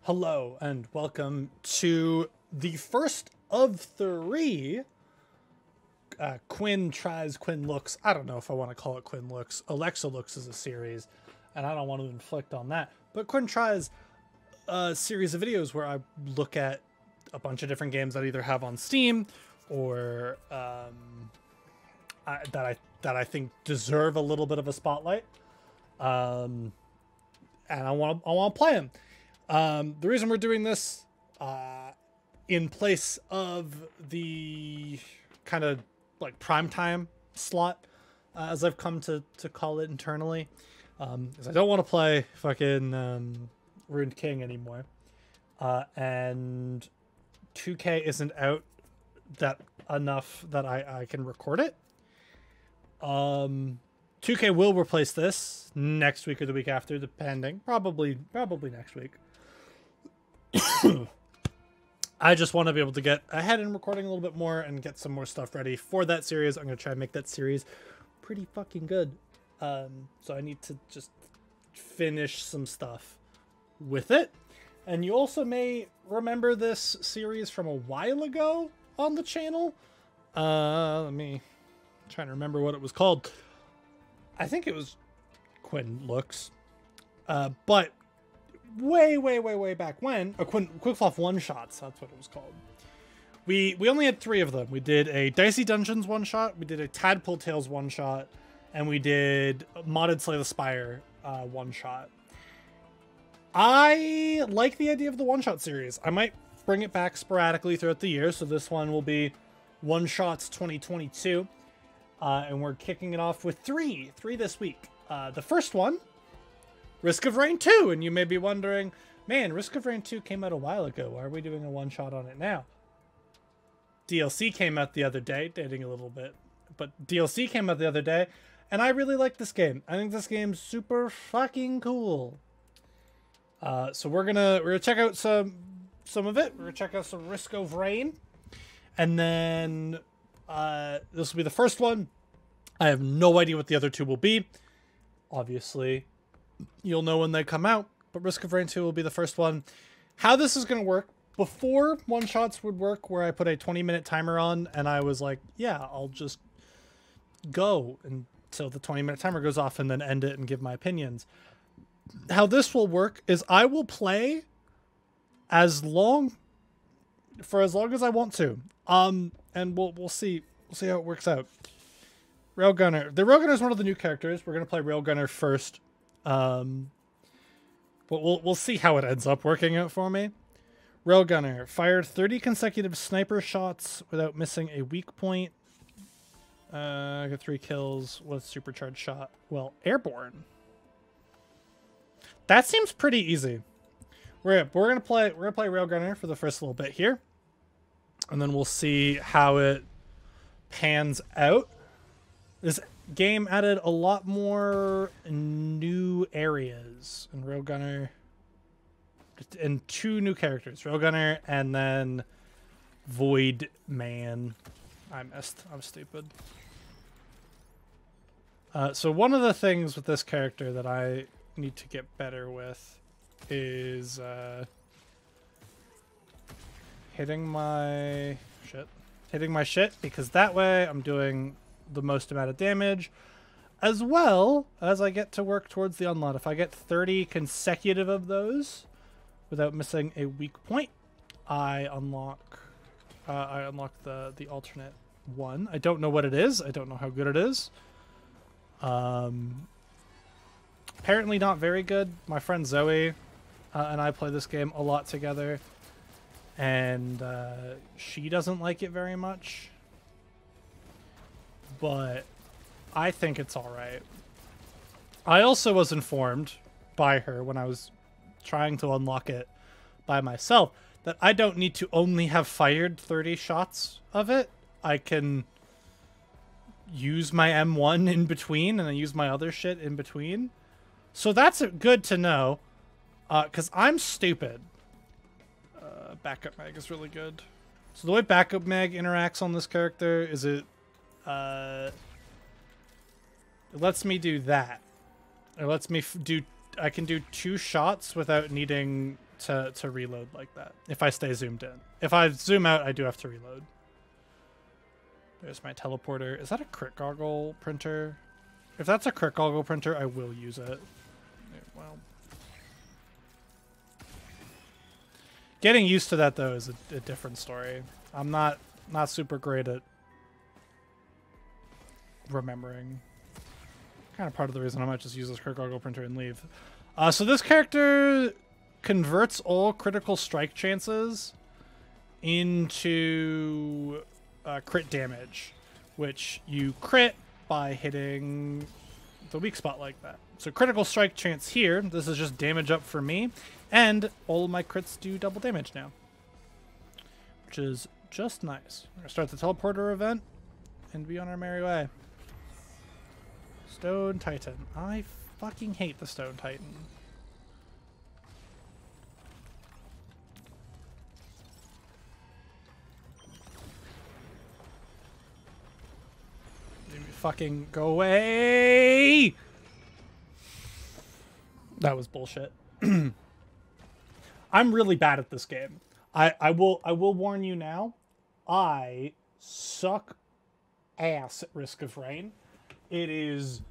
Hello and welcome to the first of three Quinn Tries, Quinn Looks. I don't know if I want to call it Quinn Looks. Alexa Looks is a series, and I don't want to inflict on that. But Quinn Tries a series of videos where I look at a bunch of different games that I either have on Steam or that I think deserve a little bit of a spotlight. And I want to play them. The reason we're doing this in place of the kind of like primetime slot, as I've come to call it internally, is I don't want to play fucking Ruined King anymore, and 2K isn't out that enough that I can record it. 2K will replace this next week or the week after, depending. Probably next week. I just want to be able to get ahead in recording a little bit more and get some more stuff ready for that series. I'm going to try and make that series pretty fucking good. So I need to just finish some stuff with it. And you also may remember this series from a while ago on the channel. Let me try to remember what it was called. I think it was Quinn Looks. But way back when, Quickflop one-shots, that's what it was called. We only had 3 of them. We did a Dicey Dungeons one-shot, we did a Tadpole Tales one-shot, and we did Modded Slay the Spire one-shot. I like the idea of the one-shot series. I might bring it back sporadically throughout the year, so this one will be One-Shots 2022. And we're kicking it off with 3 this week. The first one, Risk of Rain 2, and you may be wondering, man, Risk of Rain 2 came out a while ago. Why are we doing a one-shot on it now? DLC came out the other day, dating a little bit, but DLC came out the other day, and I really like this game. I think this game's super fucking cool. So we're gonna check out some of it. We're gonna check out some Risk of Rain, and then this will be the first one. I have no idea what the other 2 will be. Obviously, you'll know when they come out, but Risk of Rain 2 will be the first one. How this is going to work, before one-shots would work where I put a 20-minute timer on, and I was like, yeah, I'll just go until the 20-minute timer goes off and then end it and give my opinions. How this will work is I will play for as long as I want to. And we'll see how it works out. Railgunner. The Railgunner is one of the new characters. We're gonna play Railgunner first. But we'll see how it ends up working out for me. Railgunner fired 30 consecutive sniper shots without missing a weak point. I got 3 kills with supercharged shot. Well, airborne. That seems pretty easy. We're gonna play Railgunner for the first little bit here, and then we'll see how it pans out. This game added a lot more new areas in Railgunner, and 2 new characters, Railgunner and then Void Man. I missed. I'm stupid. So one of the things with this character that I need to get better with is hitting my shit, because that way I'm doing the most amount of damage, as well as I get to work towards the unlock. If I get 30 consecutive of those without missing a weak point, I unlock the alternate one. I don't know what it is. I don't know how good it is. Apparently not very good. My friend Zoe and I play this game a lot together, and she doesn't like it very much, but I think it's alright. I also was informed by her when I was trying to unlock it by myself that I don't need to only have fired 30 shots of it. I can use my M1 in between, and I use my other shit in between. So that's good to know, because I'm stupid. Backup mag is really good. So the way backup mag interacts on this character is it lets me do that. It lets me I can do 2 shots without needing to reload like that if I stay zoomed in. If I zoom out, I do have to reload. There's my teleporter. Is that a crit goggle printer? If that's a crit goggle printer, I will use it. Well, getting used to that though is a different story. I'm not super great at remembering. Kind of part of the reason I might just use this crit goggle printer and leave. So this character converts all critical strike chances into crit damage, which you crit by hitting the weak spot like that. So critical strike chance here, this is just damage up for me, and all of my crits do double damage now, which is just nice. We're gonna start the teleporter event and be on our merry way. Stone Titan. I fucking hate the Stone Titan. Fucking go away! That was bullshit. I'm really bad at this game. I will warn you now. I suck ass at Risk of Rain. It is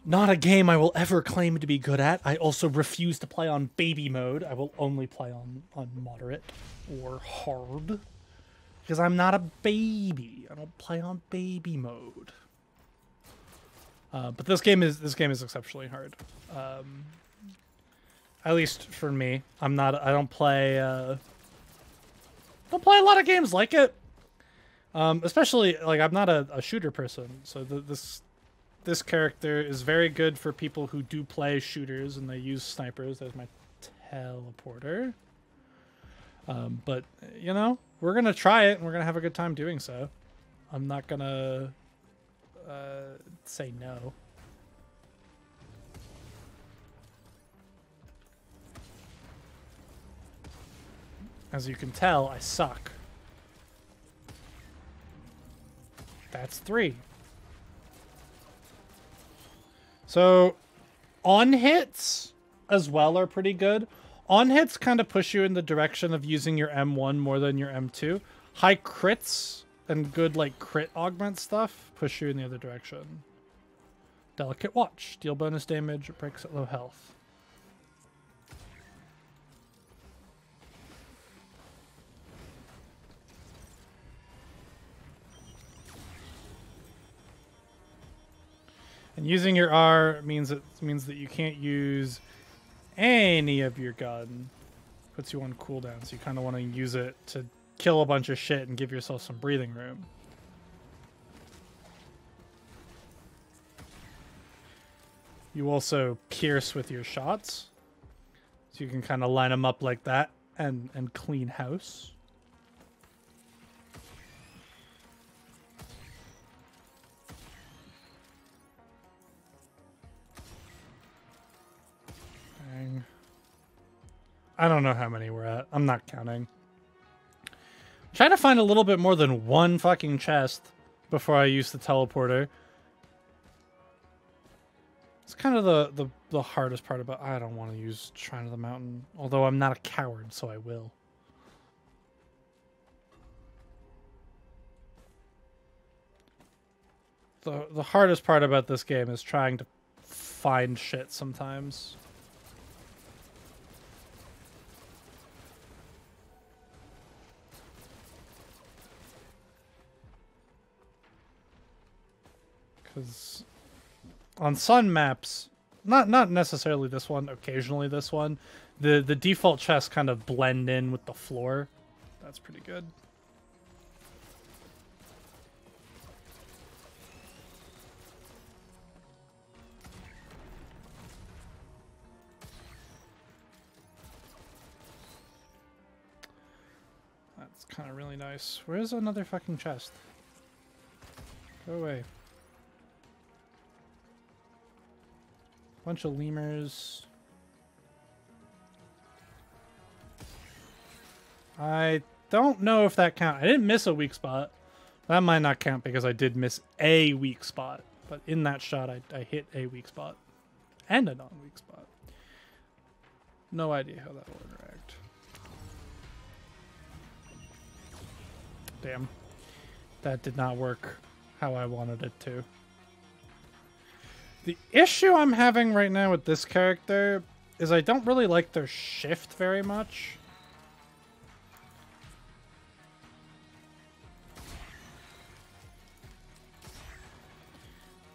not a game I will ever claim to be good at. I also refuse to play on baby mode. I will only play on moderate or hard. Because I'm not a baby. I don't play on baby mode. But this game is exceptionally hard. At least for me. I don't play a lot of games like it. Especially like I'm not a shooter person. So this character is very good for people who do play shooters and they use snipers. There's my teleporter. But you know, we're gonna try it and we're gonna have a good time doing so. I'm not gonna say no. As you can tell, I suck. That's 3. So on hits as well are pretty good. On hits kind of push you in the direction of using your M1 more than your M2. High crits and good like crit augment stuff push you in the other direction. Delicate Watch. Deal bonus damage. It breaks at low health. And using your R means that you can't use any of your gun. Puts you on cooldown, so you kind of want to use it to kill a bunch of shit and give yourself some breathing room. You also pierce with your shots, so you can kind of line them up like that and clean house. Dang. I don't know how many we're at. I'm not counting. I'm trying to find a little bit more than one fucking chest before I use the teleporter. It's kind of the hardest part about... I don't want to use Shrine of the Mountain. Although I'm not a coward, so I will. The hardest part about this game is trying to find shit sometimes. Because on Sun maps, not necessarily this one, occasionally this one, the default chests kind of blend in with the floor. That's pretty good. That's kind of really nice. Where's another fucking chest? Go away. Bunch of lemurs. I don't know if that counts. I didn't miss a weak spot. That might not count because I did miss a weak spot. But in that shot, I hit a weak spot. And a non-weak spot. No idea how that will interact. Damn. That did not work how I wanted it to. The issue I'm having right now with this character is I don't really like their shift very much.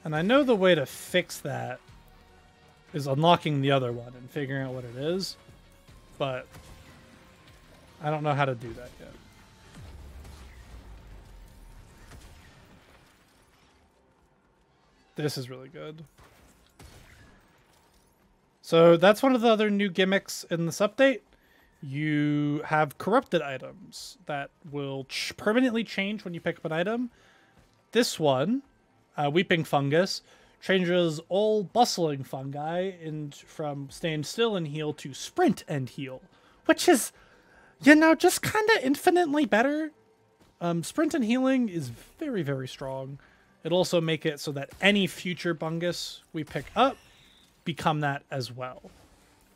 And I know the way to fix that is unlocking the other one and figuring out what it is, but I don't know how to do that yet. This is really good. So that's one of the other new gimmicks in this update. You have corrupted items that will permanently change when you pick up an item. This one, Weeping Fungus, changes all bustling fungi from stand still and heal to sprint and heal, which is, you know, just kind of infinitely better. Sprint and healing is very, very strong. It'll also make it so that any future bungus we pick up become that as well.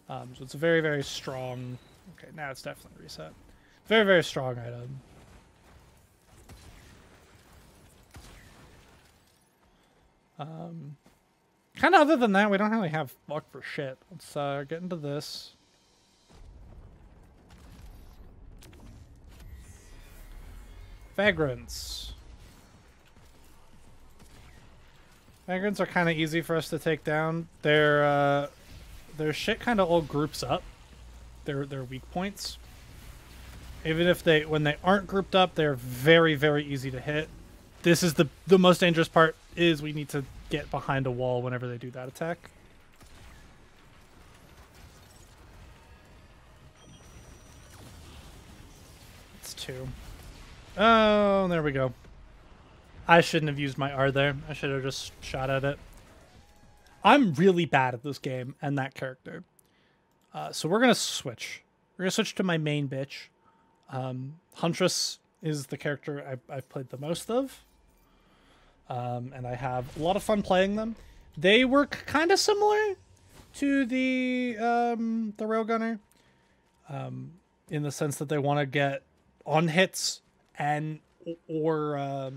So it's a very, very strong... Okay, now it's definitely reset. Very, very strong item. Kind of other than that, we don't really have luck for shit. Let's get into this. Vagrants. Vagrants are kind of easy for us to take down. Their shit kind of all groups up. Their weak points. Even if when they aren't grouped up, they're very, very easy to hit. This is the most dangerous part, is we need to get behind a wall whenever they do that attack. It's 2. Oh, there we go. I shouldn't have used my R there. I should have just shot at it. I'm really bad at this game and that character. So we're going to switch. We're going to switch to my main bitch. Huntress is the character I've played the most of. And I have a lot of fun playing them. They work kind of similar to the Railgunner. In the sense that they want to get on hits and or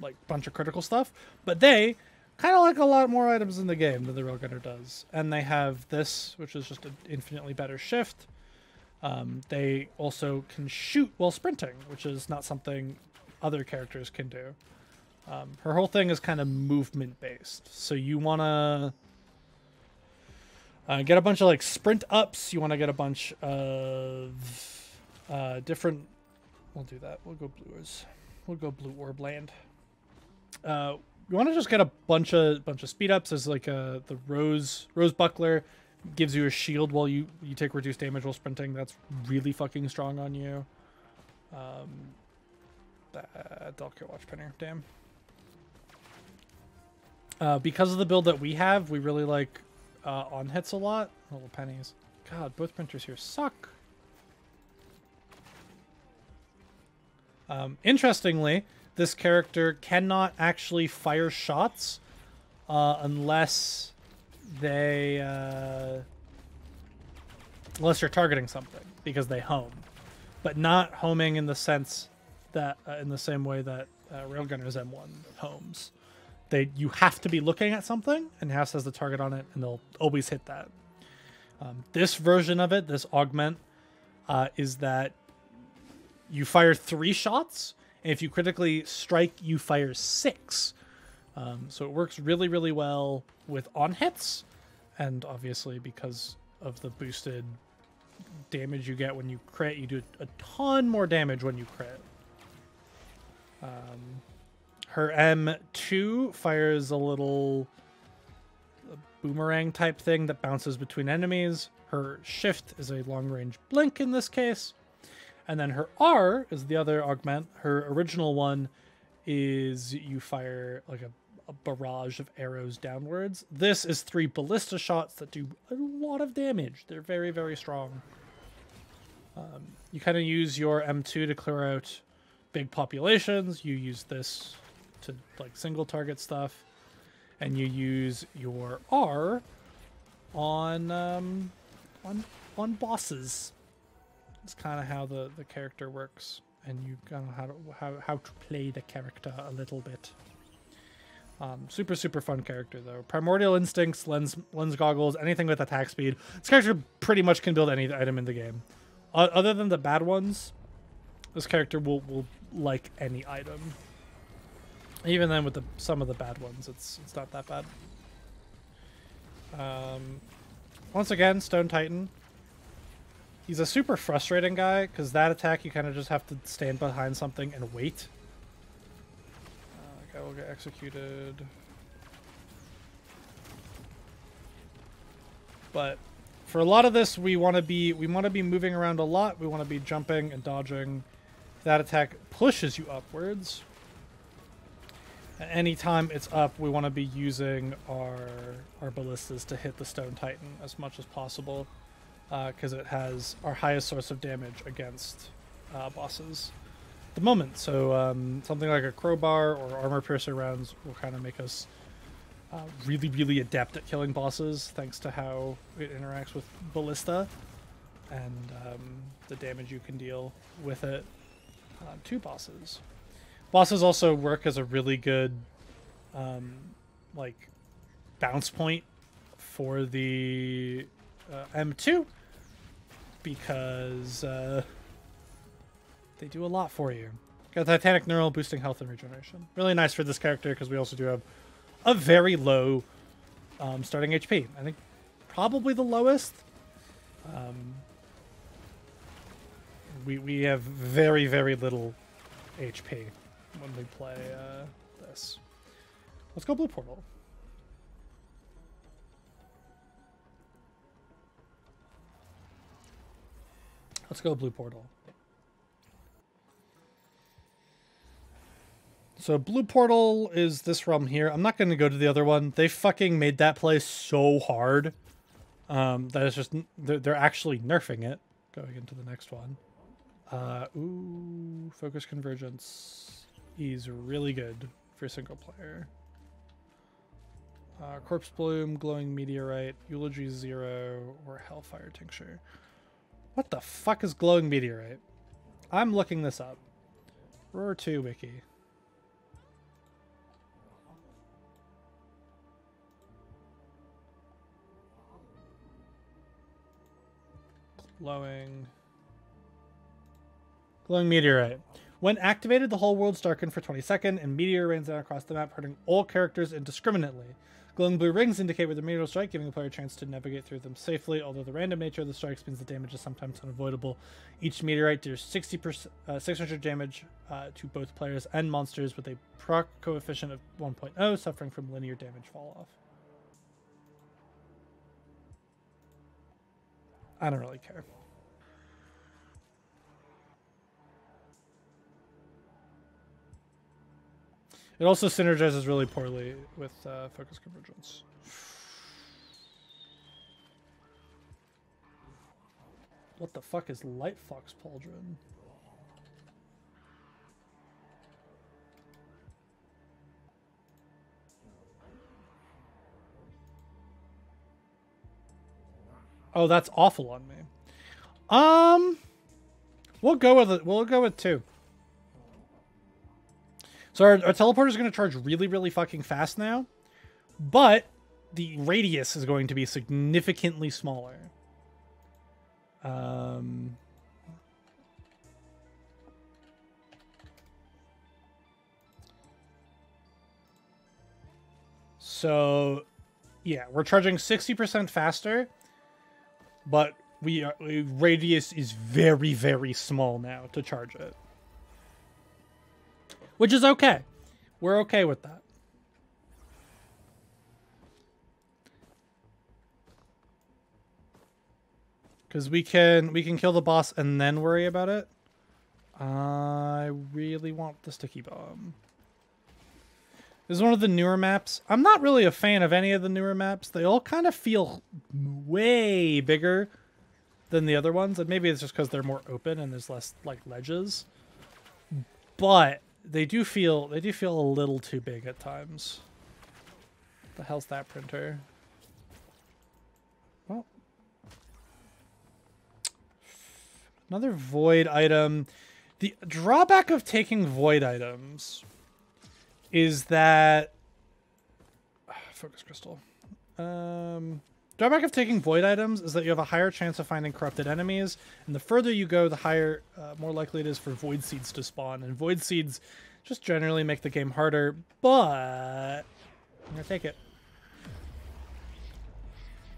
like bunch of critical stuff, but they kind of like a lot more items in the game than the Railgunner does. And they have this, which is just an infinitely better shift. They also can shoot while sprinting, which is not something other characters can do. Her whole thing is kind of movement based, so you want to get a bunch of like sprint ups. You want to get a bunch of different. We'll do that. We'll go bluers. We'll go blue orb land. You want to just get a bunch of speed ups. As like the rose buckler gives you a shield while you take reduced damage while sprinting. That's really fucking strong on you. Dalkir Watchpinner, damn. Because of the build that we have, we really like on hits a lot. Little pennies. God, both printers here suck. Interestingly, this character cannot actually fire shots unless you're targeting something, because they home, but not homing in the sense that in the same way that Railgunner's M1 homes. You have to be looking at something, and House has the target on it, and they'll always hit that. This version of it, this augment, is that you fire 3 shots, and if you critically strike, you fire 6. So it works really, really well with on hits, and obviously because of the boosted damage you get when you crit, you do a ton more damage when you crit. Her M2 fires a little boomerang type thing that bounces between enemies. Her shift is a long-range blink in this case. And then her R is the other augment. Her original one is you fire like a barrage of arrows downwards. This is 3 ballista shots that do a lot of damage. They're very, very strong. You kind of use your M2 to clear out big populations. You use this to like single target stuff, and you use your R on on bosses. It's kind of how the character works, and you kind of how to play the character a little bit. Super fun character though. Primordial Instincts, lens goggles, anything with attack speed. This character pretty much can build any item in the game. Other than the bad ones, this character will like any item. Even then, with some of the bad ones, it's not that bad. Once again, Stone Titan. He's a super frustrating guy because that attack you kind of just have to stand behind something and wait. Guy will get executed. But for a lot of this, we want to be moving around a lot. We want to be jumping and dodging. That attack pushes you upwards. Anytime it's up, we want to be using our ballistas to hit the Stone Titan as much as possible, because it has our highest source of damage against bosses at the moment. So something like a crowbar or armor piercer rounds will kind of make us really adept at killing bosses, thanks to how it interacts with ballista and the damage you can deal with it to bosses. Bosses also work as a really good like bounce point for the M2 because they do a lot for you. Got Titanic Neural, boosting health and regeneration. Really nice for this character because we also do have a very low starting HP. I think probably the lowest. We have very little HP when we play this. Let's go Blue Portal. Let's go Blue Portal. So Blue Portal is this realm here. I'm not going to go to the other one. They fucking made that place so hard that it's just they're actually nerfing it. Going into the next one. Ooh, Focus Convergence is really good for single player. Corpse Bloom, Glowing Meteorite, Eulogy 0, or Hellfire Tincture. What the fuck is Glowing Meteorite? I'm looking this up. Roar 2 Wiki. Glowing Meteorite. When activated, the whole world's darkened for 20 seconds, and meteor rains down across the map, hurting all characters indiscriminately. Glowing blue rings indicate where the meteor will strike, giving the player a chance to navigate through them safely, although the random nature of the strikes means the damage is sometimes unavoidable. Each meteorite deals 600 damage to both players and monsters with a proc coefficient of 1.0, suffering from linear damage fall-off. I don't really care. It also synergizes really poorly with Focus Convergence. What the fuck is Light Fox Pauldron? Oh, that's awful on me. We'll go with it. We'll go with 2. So our teleporter is going to charge really fucking fast now, but the radius is going to be significantly smaller. So, yeah, we're charging 60% faster, but radius is very small now to charge it. Which is okay. We're okay with that. Because we can kill the boss and then worry about it. I really want the sticky bomb. This is one of the newer maps. I'm not really a fan of any of the newer maps. They all kind of feel way bigger than the other ones. And maybe it's just because they're more open and there's less like ledges. But they do feel a little too big at times. What the hell's that printer? Well, Another void item. The drawback of taking void items is that... Focus crystal. Drawback of taking void items is that you have a higher chance of finding corrupted enemies, and the further you go, the higher, more likely it is for void seeds to spawn. And void seeds just generally make the game harder, but I'm gonna take it.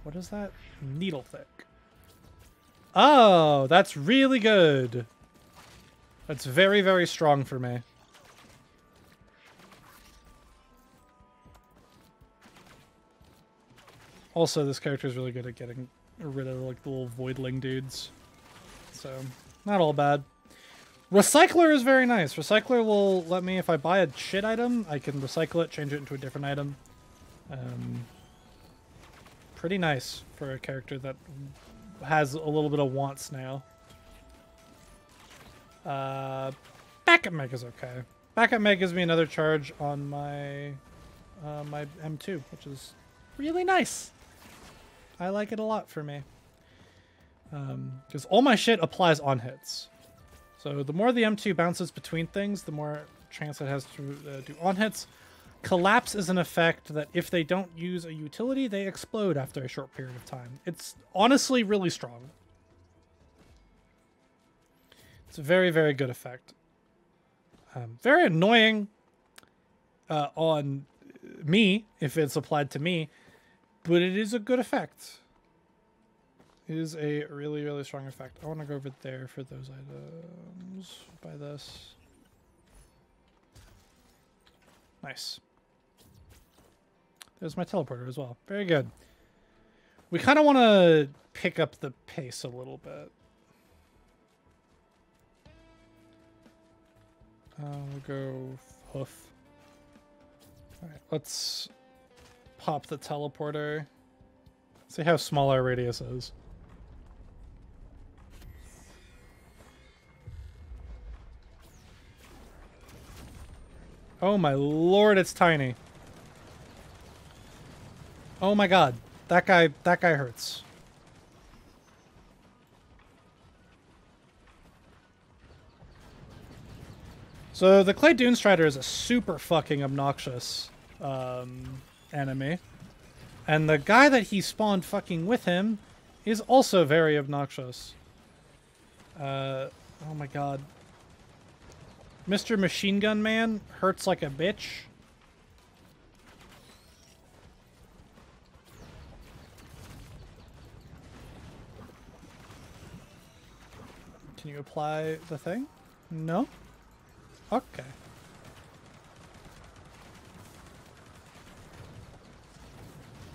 What is that? Needle thick. Oh, that's really good. That's very, very strong for me. Also, this character is really good at getting rid of like the little voidling dudes. So, not all bad. Recycler is very nice. Recycler will let me, if I buy a shit item, I can recycle it, change it into a different item. Pretty nice for a character that has a little bit of wants now. Backup Meg is okay. Backup Meg gives me another charge on my my M2, which is really nice. I like it a lot for me. Because all my shit applies on hits. So the more the M2 bounces between things, the more chance it has to do on hits. Collapse is an effect that if they don't use a utility, they explode after a short period of time. It's honestly really strong. It's a very, very good effect. Very annoying on me, if it's applied to me, but it is a good effect. It is a really, really strong effect. I want to go over there for those items. Buy this. Nice. There's my teleporter as well. Very good. We kind of want to pick up the pace a little bit. We'll go hoof. Alright, let's pop the teleporter. See how small our radius is. Oh my lord, it's tiny. Oh my god. That guy hurts. So the Clay Dune Strider is a super fucking obnoxious enemy. And the guy that he spawned fucking with him is also very obnoxious. Oh my god. Mr. Machine Gun Man hurts like a bitch. Can you apply the thing? No? Okay.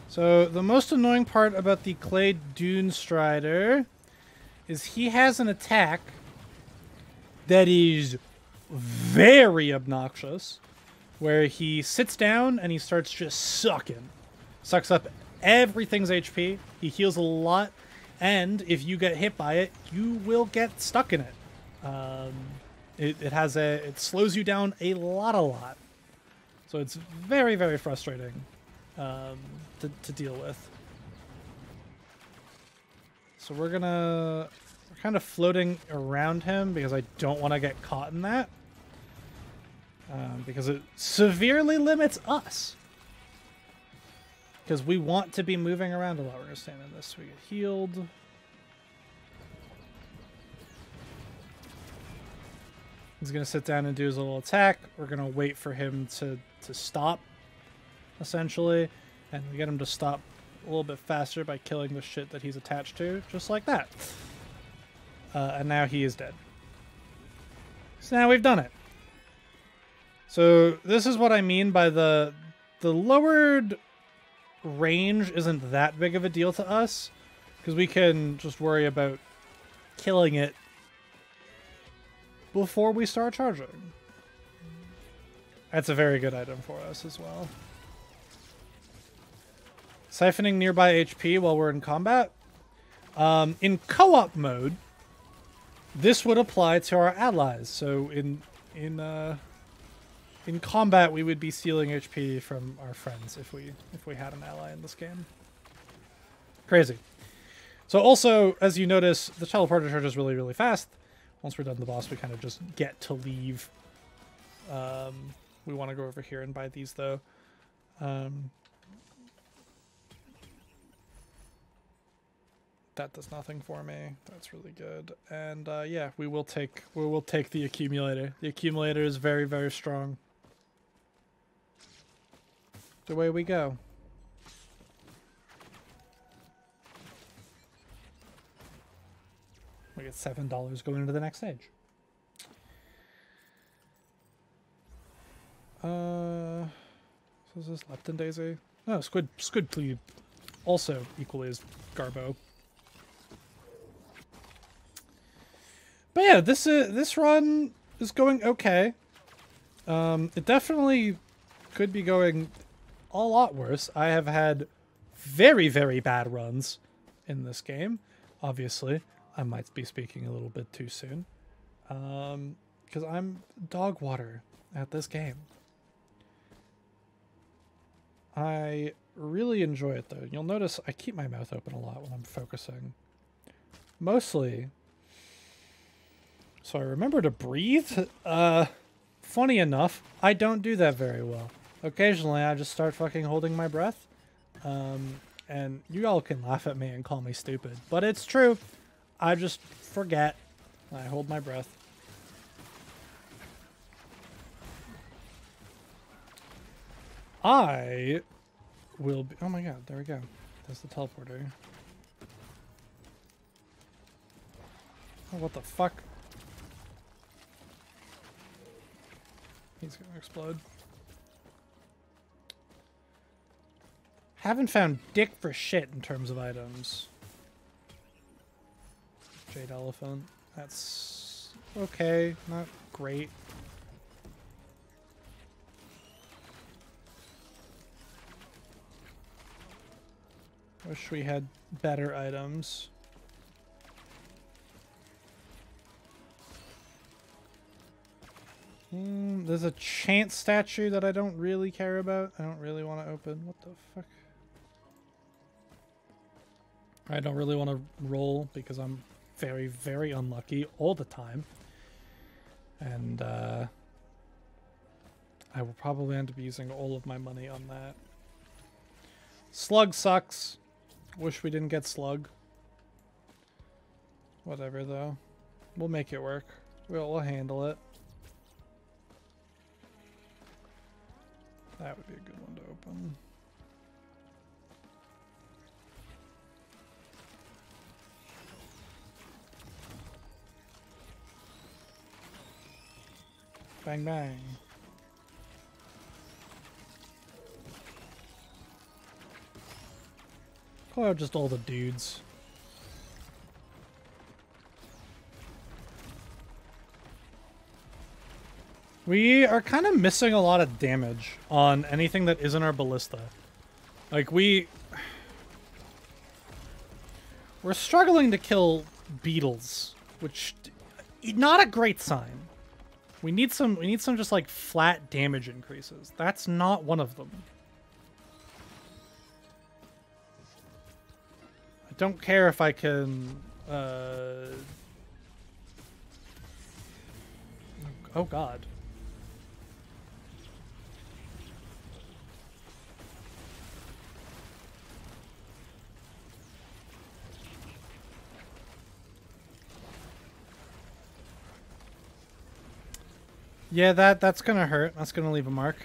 So the most annoying part about the Clay Dune Strider is he has an attack that is very obnoxious, where he sits down and he starts just sucking. Sucks up everything's HP. He heals a lot, and if you get hit by it, you will get stuck in it. It slows you down a lot. So it's very, very frustrating to deal with. So we're kind of floating around him because I don't want to get caught in that. Because it severely limits us. Because we want to be moving around a lot. We're going to stand in this. We get healed. He's going to sit down and do his little attack. We're going to wait for him to stop, essentially. And we get him to stop a little bit faster by killing the shit that he's attached to, just like that. And now he is dead. So now we've done it. So this is what I mean by the lowered range isn't that big of a deal to us, because we can just worry about killing it before we start charging. That's a very good item for us as well. Siphoning nearby HP while we're in combat. In co-op mode, this would apply to our allies. So in combat, we would be stealing HP from our friends if we had an ally in this game. Crazy. So also, as you notice, the teleporter charges really, really fast. Once we're done the boss, we kind of just get to leave. We want to go over here and buy these, though. That does nothing for me. That's really good. And yeah, we will take the accumulator. The accumulator is very, very strong. Away we go. We get $7 going into the next stage. So is this Lepton Daisy? No, Squid Plebe also equally as Garbo. But yeah, this run is going okay. It definitely could be going a lot worse. I have had very, very bad runs in this game. Obviously, I might be speaking a little bit too soon. Because I'm dog water at this game. I really enjoy it, though. You'll notice I keep my mouth open a lot when I'm focusing. Mostly so I remember to breathe. Funny enough, I don't do that very well. Occasionally, I just start fucking holding my breath. And you all can laugh at me and call me stupid, but it's true. I just forget. I hold my breath. I will be... Oh my god, there we go. There's the teleporter. Oh, what the fuck? He's gonna explode. Haven't found dick for shit in terms of items. Jade Elephant. That's okay. Not great. Wish we had better items. There's a chance statue that I don't really care about. I don't really want to open. What the fuck? I don't really want to roll because I'm very, very unlucky all the time. And I will probably end up using all of my money on that. Slug sucks. Wish we didn't get Slug. Whatever, though. We'll make it work. We'll handle it. That would be a good one to open. Bang, bang. Call out just all the dudes. We are kind of missing a lot of damage on anything that isn't our ballista. Like, we're struggling to kill beetles, which not a great sign. We need some just like flat damage increases. That's not one of them. I don't care if I can oh god. Yeah, that's gonna hurt. That's gonna leave a mark.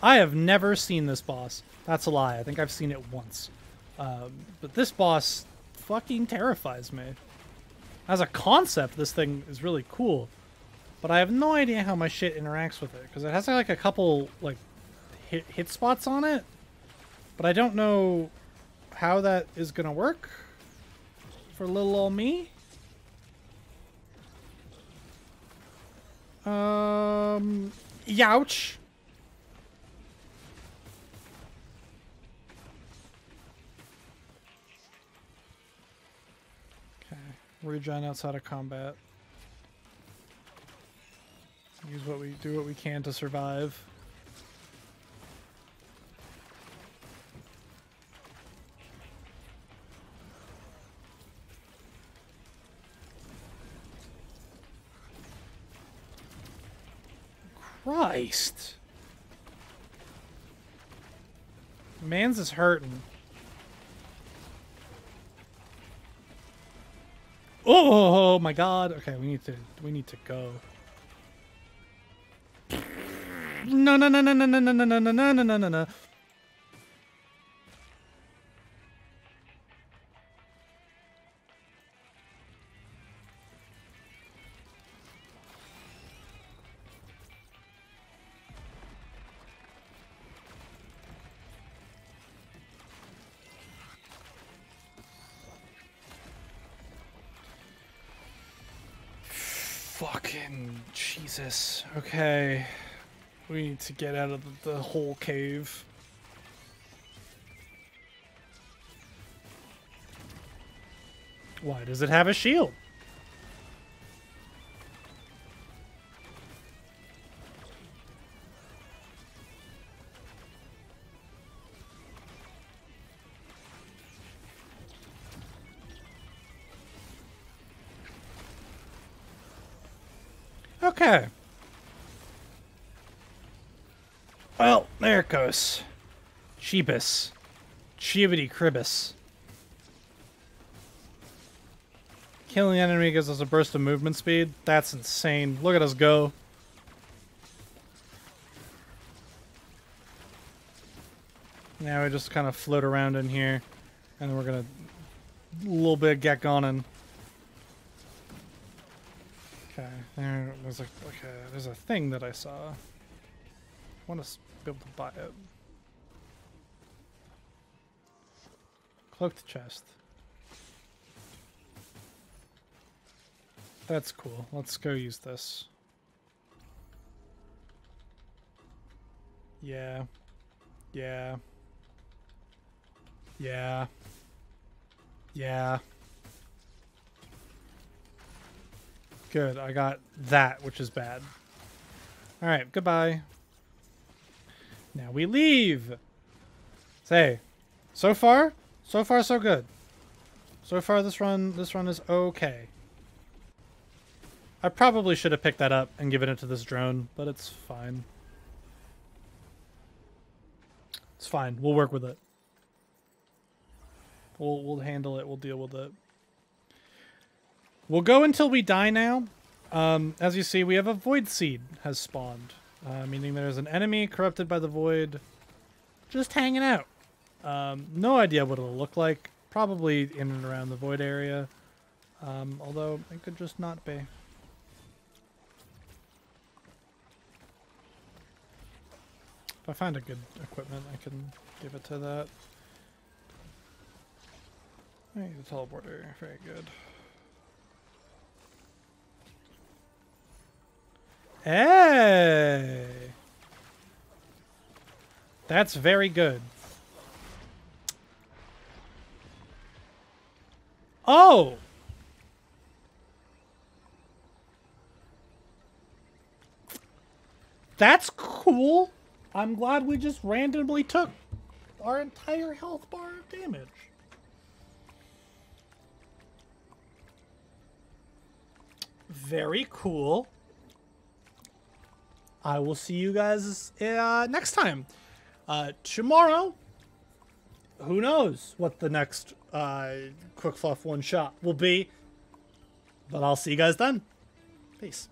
I have never seen this boss. That's a lie. I think I've seen it once. But this boss fucking terrifies me. As a concept, this thing is really cool. But I have no idea how my shit interacts with it. Because it has like a couple like hit spots on it. But I don't know how that is gonna work for little old me. Youch. Okay, regen outside of combat. Use what we do what we can to survive. Christ. Man's is hurting. Oh my god. Okay, we need to go. No no no no no no no no no no no no no no. Fucking Jesus. Okay. We need to get out of the whole cave. Why does it have a shield? Okay. Well, there it goes. Cheapus. Chibity Cribus. Killing the enemy gives us a burst of movement speed. That's insane. Look at us go. Now we just kind of float around in here. And then we're gonna a little bit get going. Okay, there's a thing that I saw. I want to be able to buy it. Cloaked chest. That's cool. Let's go use this. Yeah. Yeah. Yeah. Yeah. Good, I got that, which is bad. Alright, goodbye. Now we leave! Say, so far so good. So far this run is okay. I probably should have picked that up and given it to this drone, but it's fine. It's fine, we'll work with it. We'll handle it, we'll deal with it. We'll go until we die now. As you see, we have a Void Seed has spawned. Meaning there's an enemy corrupted by the Void just hanging out. No idea what it'll look like. Probably in and around the Void area. Although it could just not be. If I find a good equipment, I can give it to that. Hey, the teleporter. Very good. Hey! That's very good. Oh! That's cool. I'm glad we just randomly took our entire health bar of damage. Very cool. I will see you guys next time. Tomorrow, who knows what the next Quick Fluff one shot will be. But I'll see you guys then. Peace.